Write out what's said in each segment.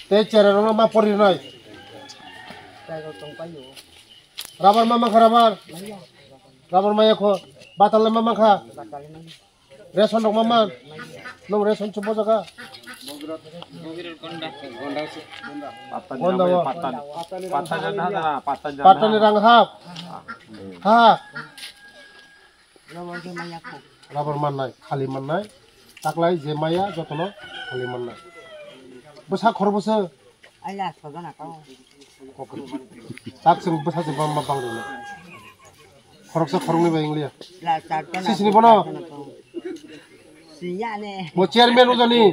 Te cara orang mah pori nai. Rabar mama kha rabar. Rabar maya kho. Batal mama kha. Reson dok mama. Nong reson coba jaga. Gonda. Pata ni rang hap. Ha. Rabar man nai. Khali man nai. Taklai je maya jotono khali man nai. Besa khor besa. Ayah, sebenarnya kau. Tak sing besa jebam ma bang dulu. Khorok sa khorong ni ba inglia. Lah, carton. Sini bono. Sinya ne. Mo chairman udah ni.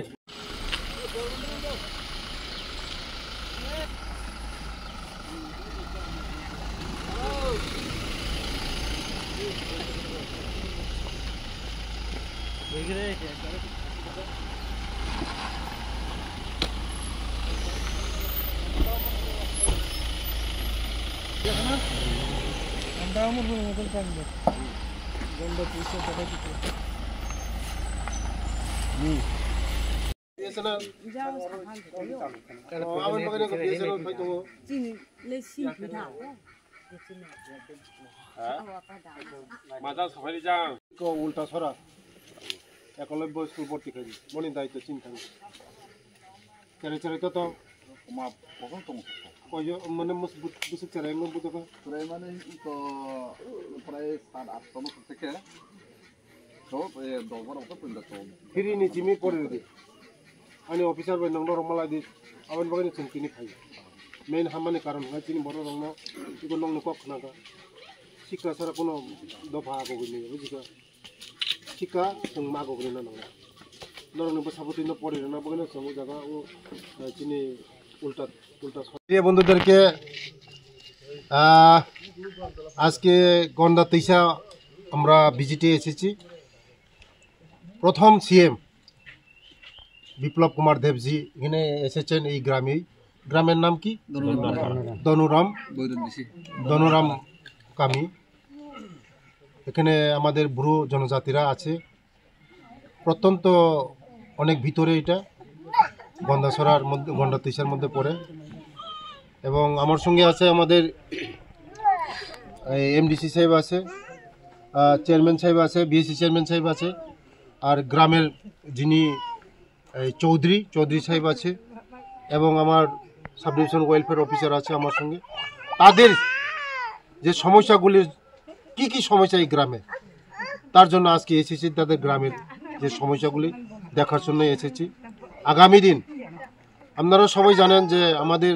Mazal safari jang ko ulta sora ekolob school porti kari moni daito cinta cari to ma pokok tong koyo mane musbut busuk cara ngom buto ka pray mane ko pray start up tono থেকে তো দোবার ওটা পিন্ডা তো ফিরি নি Jimmy পড়ে দি ani officer bai nang normal di awan bagani chungkini phai main hamani karon ha chini boro rongno iko nong kok naga sika sara kono dofa ko gini bujika sika sung ma ko gini na nang norong ni saboti no pore na bagani samu jaga ও chini উল্টা প্রিয় বন্ধুদেরকে আজকে গন্ডা তেইশা আমরা ভিজিটে এসেছি প্রথম CM Biplab Kumar দেবজি এখানে এসেছেন এই গ্রামের নাম কি দনুরাম কামি এখানে আমাদের বুড়ো জনজাতিরা আছে প্রত্যন্ত অনেক ভিতরে এটা গন্ডাছড়ার মধ্যে গন্ডা তেইশার মধ্যে পড়ে এবং আমার সঙ্গে আছে আমাদের এমডিসি সাহেব আছে চেয়ারম্যান সাহেব আছে বিএসসি চেয়ারম্যান সাহেব আছে আর গ্রামের যিনি চৌধুরী সাহেব আছে এবং আমার সাব ডিভিশন ওয়েলফেয়ার অফিসার আছে আমার সঙ্গে তাদের যে সমস্যাগুলি কি সমস্যা এই গ্রামে তার জন্য আজকে এসেছি তাদের গ্রামের যে সমস্যাগুলি দেখার জন্য এসেছি আগামী দিন আপনারা সবাই জানেন যে আমাদের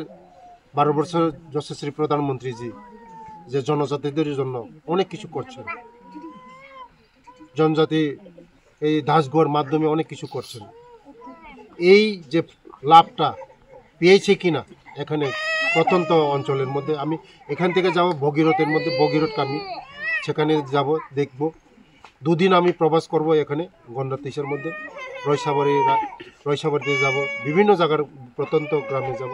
12 বছর যশস্বী প্রধানমন্ত্রীজি যে জনজাতিদের জন্য অনেক কিছু করছেন জনজাতি এই দাসগড় মাধ্যমে অনেক কিছু করছেন এই যে লাভটা পেয়েছে কিনা এখানে প্রত্যন্ত অঞ্চলের মধ্যে আমি এখান থেকে যাব ভগীরথের মধ্যে ভগীরথ কামি সেখানে যাব দেখব দুদিন আমি প্রবাস করব এখানে গন্ডা তেইশের মধ্যে রয়সাবাড়িতে যাব বিভিন্ন জায়গার প্রত্যন্ত গ্রামে যাব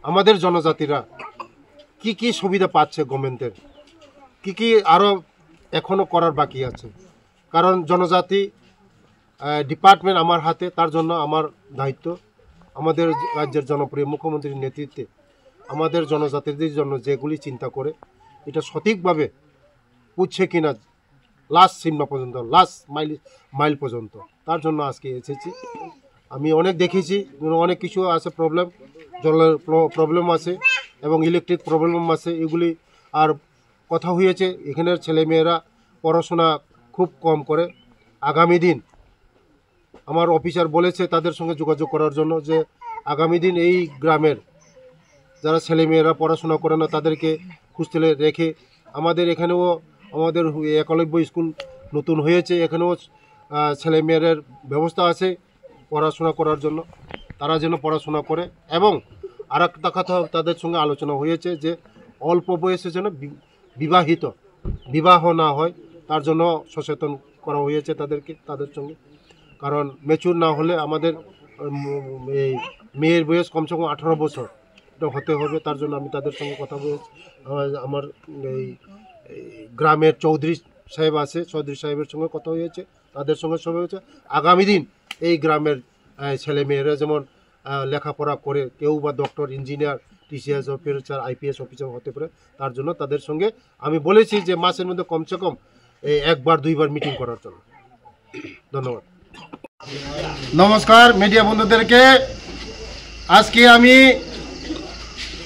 আমাদের জনজাতিরা কি সুবিধা পাচ্ছে গভর্নমেন্টের কি আরও এখনো করার বাকি আছে কারণ জনজাতি ডিপার্টমেন্ট আমার হাতে তার জন্য আমার দায়িত্ব আমাদের রাজ্যের জনপ্রিয় মুখ্যমন্ত্রীর নেতৃত্বে আমাদের জনজাতিদের জন্য যেগুলি চিন্তা করে এটা সঠিকভাবে বুঝছে কিনা লাস্ট সীমা পর্যন্ত লাস্ট মাইল পর্যন্ত তার জন্য আজকে এসেছি আমি অনেক দেখেছি অনেক কিছু আছে প্রবলেম জলের প্রবলেম আছে এবং ইলেকট্রিক প্রবলেম আছে এগুলি আর কথা হয়েছে এখানের ছেলেমেয়েরা পড়াশোনা খুব কম করে আগামী দিন আমার অফিসার বলেছে তাদের সঙ্গে যোগাযোগ করার জন্য যে আগামী দিন এই গ্রামের যারা ছেলেমেয়েরা পড়াশোনা করে না তাদেরকে হোস্টেলে রেখে আমাদের এখানেও আমাদের একলব্য স্কুল নতুন হয়েছে এখানেও ছেলেমেয়েদের ব্যবস্থা আছে পড়াশোনা করার জন্য তারা যেন পড়াশোনা করে এবং আর একটা কথা তাদের সঙ্গে আলোচনা হয়েছে যে অল্প বয়সে যেন বিবাহ না হয় তার জন্য সচেতন করা হয়েছে তাদের সঙ্গে কারণ ম্যাচুর না হলে আমাদের এই মেয়ের বয়স কমসে কম 18 বছর এটা হতে হবে তার জন্য আমি তাদের সঙ্গে কথা বলেছি আমার এই গ্রামের চৌধুরী সাহেব আছে চৌধুরী সাহেবের সঙ্গে কথা হয়েছে তাদের সঙ্গে সবাই হয়েছে আগামী দিন এই গ্রামের ছেলেমেয়েরা যেমন লেখাপড়া করে, কেউ বা doctor, engineer, TCS officer, IPS officer হতে পারে। তার জন্য তাদের সঙ্গে আমি বলেছি যে মাসের মধ্যে কমসে কম 1-2 বার মিটিং করার জন্য। ধন্যবাদ। নমস্কার মিডিয়া বন্ধুদেরকে। আজকে আমি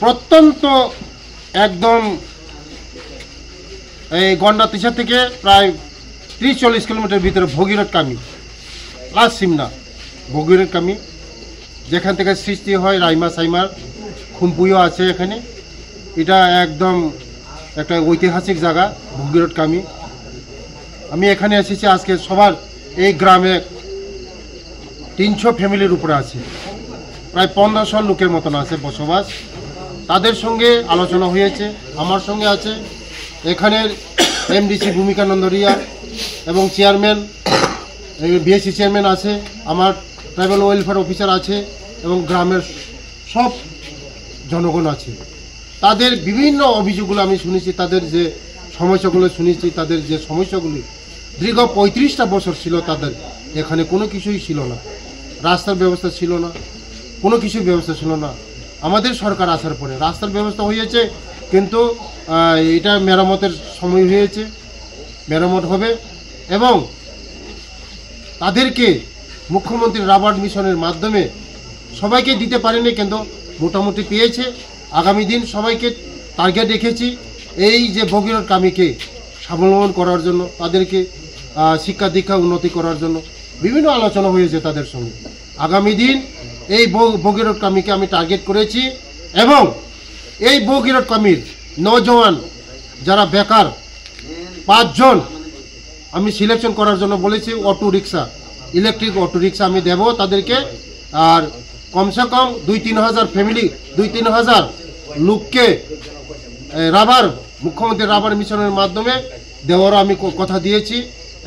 প্রত্যন্ত একদম এই গন্ডাতিসা থেকে প্রায় 30-40 কিলোমিটার ভিতরে ভগীরথ কামি, লাস্ট সিমনা ভগীরথ কামি, যেখান থেকে সৃষ্টি হয় রাইমা সাইমার, খুমপুইও আছে এখানে। এটা একদম একটা ঐতিহাসিক জায়গা ভগীরথ কামি। আমি এখানে এসেছি আজকে। সবার এই গ্রামে 300 ফ্যামিলির উপরে আছে, প্রায় 1500 লোকের মতন আছে বসবাস। তাদের সঙ্গে আলোচনা হয়েছে, আমার সঙ্গে আছে এখানের এমডিসি ভূমিকা নন্দরিয়া এবং চেয়ারম্যান, বিএসসি চেয়ারম্যান আছে, আমার ট্রাইবাল ওয়েলফেয়ার অফিসার আছে এবং গ্রামের সব জনগণ আছে। তাদের বিভিন্ন অভিযোগগুলো আমি শুনেছি, তাদের যে সমস্যাগুলো শুনেছি, তাদের যে সমস্যাগুলি দীর্ঘ 35টা বছর ছিল তাদের এখানে কোনো কিছুই ছিল না, রাস্তার ব্যবস্থা ছিল না, কোনো কিছুর ব্যবস্থা ছিল না। আমাদের সরকার আসার পরে রাস্তার ব্যবস্থা হয়েছে, কিন্তু এটা মেরামতের সময় হয়েছে, মেরামত হবে। এবং তাদেরকে মুখ্যমন্ত্রী রাবার মিশনের মাধ্যমে সবাইকে দিতে পারেনি, কিন্তু মোটামুটি পেয়েছে। আগামী দিন সবাইকে টার্গেট রেখেছি এই যে ভগীরথ কামিকে স্বাবলম্বন করার জন্য, তাদেরকে শিক্ষা দীক্ষা উন্নতি করার জন্য বিভিন্ন আলোচনা হয়েছে তাদের সঙ্গে। আগামী দিন এই ভগীরথ কামিকে আমি টার্গেট করেছি এবং এই ভগীরথ কামির নওজওয়ান যারা বেকার 5 জন আমি সিলেকশন করার জন্য বলেছি। Auto rickshaw, electric auto rickshaw আমি দেব তাদেরকে। আর কমসে কম 2-3 হাজার ফ্যামিলি, 2-3 হাজার লোককে রাবার, মুখ্যমন্ত্রী রাবার মিশনের মাধ্যমে দেওয়ারও আমি কথা দিয়েছি।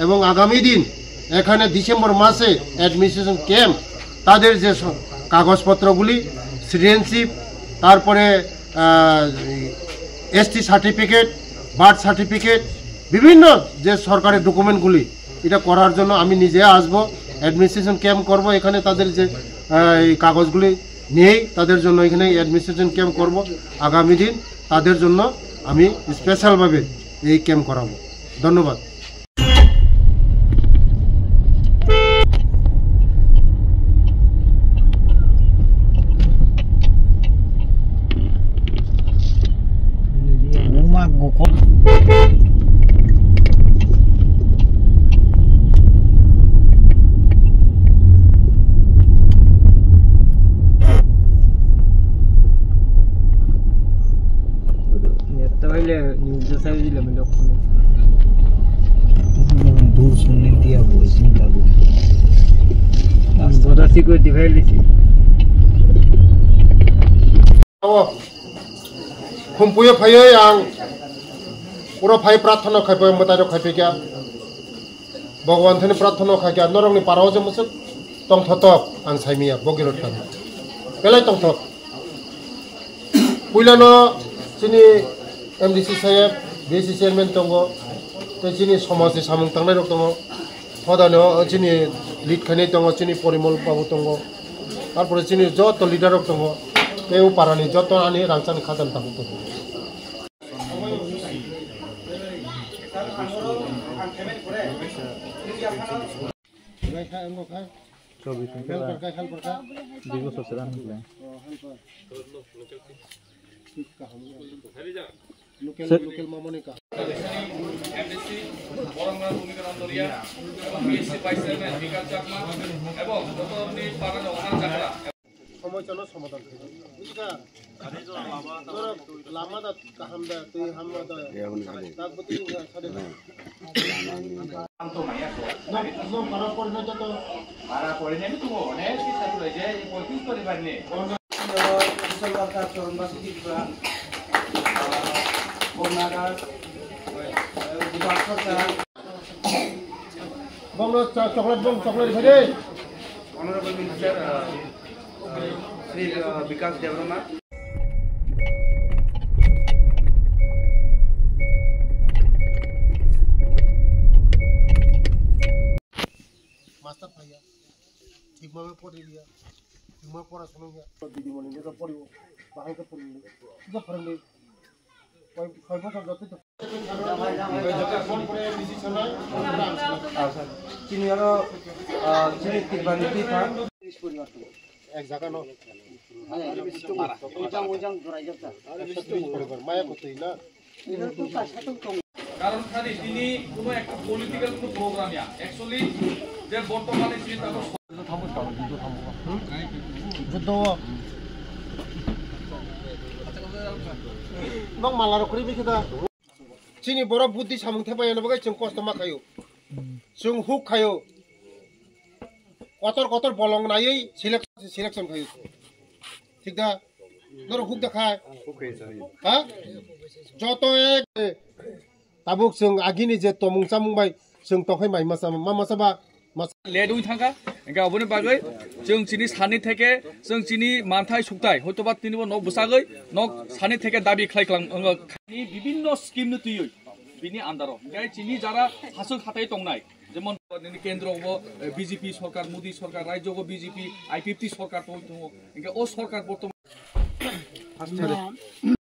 এবং আগামী দিন এখানে ডিসেম্বর মাসে অ্যাডমিনিস্ট্রেশন ক্যাম্প, তাদের যে কাগজপত্রগুলি, সিটিজেনশিপ, তারপরে এসটি সার্টিফিকেট, বার্থ সার্টিফিকেট, বিভিন্ন যে সরকারের ডকুমেন্টগুলি, এটা করার জন্য আমি নিজে আসব, অ্যাডমিনিস্ট্রেশন ক্যাম্প করব এখানে। তাদের যে এই কাগজগুলি নেই তাদের জন্য এখানে অ্যাডমিনিস্ট্রেশন ক্যাম্প করব। আগামী দিন তাদের জন্য আমি স্পেশালভাবে এই ক্যাম্প করাবো। ধন্যবাদ। दूर सुनने दिया वो चिंता खुम्पुयो फायो आं पुरो फाइ प्रार्थना खाइपो मतारो खाइपेक्या भगवान थनि प्रार्थना खाइक्या नरंनि पाराव जे मुसुक तंग थतक आं साइमिया भगीरथ कामी बेलाय तंग थक पुइलानो चिनि एमडीसी साहेब बीएससी चेयरमैन दंगो ते चिनि समाजनि सामुं थांनाय रक दङ हदानो चिनि लिड खानाय दङ चिनि परिमल बाबु दङ तारपरे चिनि जत लिडार दङ बेउ पारानि जत आनि रांचानि खाजान थांगो दङ लोकल मामने का एमडीसी বরংরা ভূমিকা নন্দরিয়া বিএসসি ভাইস চেয়ারম্যান বিকাশ চাকমা এবং ডক্টর পারান ওখান চাকরা সমস্যার সমাধান হবে বুঝকা আরে जो लामा दा कामदा তুই হামদা दा তাকবতি সাড়ে তো মাইয়া নো পারা পড়নে তো পারা পড়নে তো অনেক চিন্তা করে যে 35 করে পারনে সোশ্যাল ওয়ার্কার চরণবাসী দিবা কোনাগার বিভাগ সরকার বম চকলেট ভরে অনারেবল মিনিস্টার শ্রী বিকাশ দেববর্মা মাস্টার ভাইয়া ঠিকভাবে পড়ে দিয়া মই পড়াশোনা দিদিমণি যেটা পড়িব বাহিরে পড়িব যা ফরেন্ডি কয় বছর যত ফোন করে ডিসিশন হয় চিনি আরো চিনি তিনবানি দিতা এক জায়গা ন মায়া করতেই না কারণ খালি তিনি কোনো একটা পলিটিক্যাল কোনো প্রোগ্রাম অ্যাকচুয়ালি যে বর্তমানে তিনি তারপর যুদ্ধ নং মালার করি বেশি দা চিনি বড় বুদ্ধি সামুং থেপায় না বগাই जों কষ্ট মাখাयो जों হুক খাयो কতর কতর বলং নাইই সিলেকশন খাयो ঠিক দা ধর হুক দেখায় হ্যাঁ যত এক তাবুক जों আগিনি যে তমুং সামুংবাই जों তখাই মাই মাসাবা लेडुं थांगा एंगा अबनि बागै जों चिनि सानि थेके जों चिनि मानथाय सुक्ताय हयतोबा तिनिबो न बुसागै न सानि थेके दाबि खालायख्लां नि विभिन्न स्किम नि तुयै बिनि आन्दाराव गाय चिनि जारा हासो खाताय तंनाय जेमन केन्द्रआवबो बीजेपी सरकार मोदी सरकार राज्यआवबो बीजेपी I-50 सरकार दङ एंगा ओ सरकार बर्तमान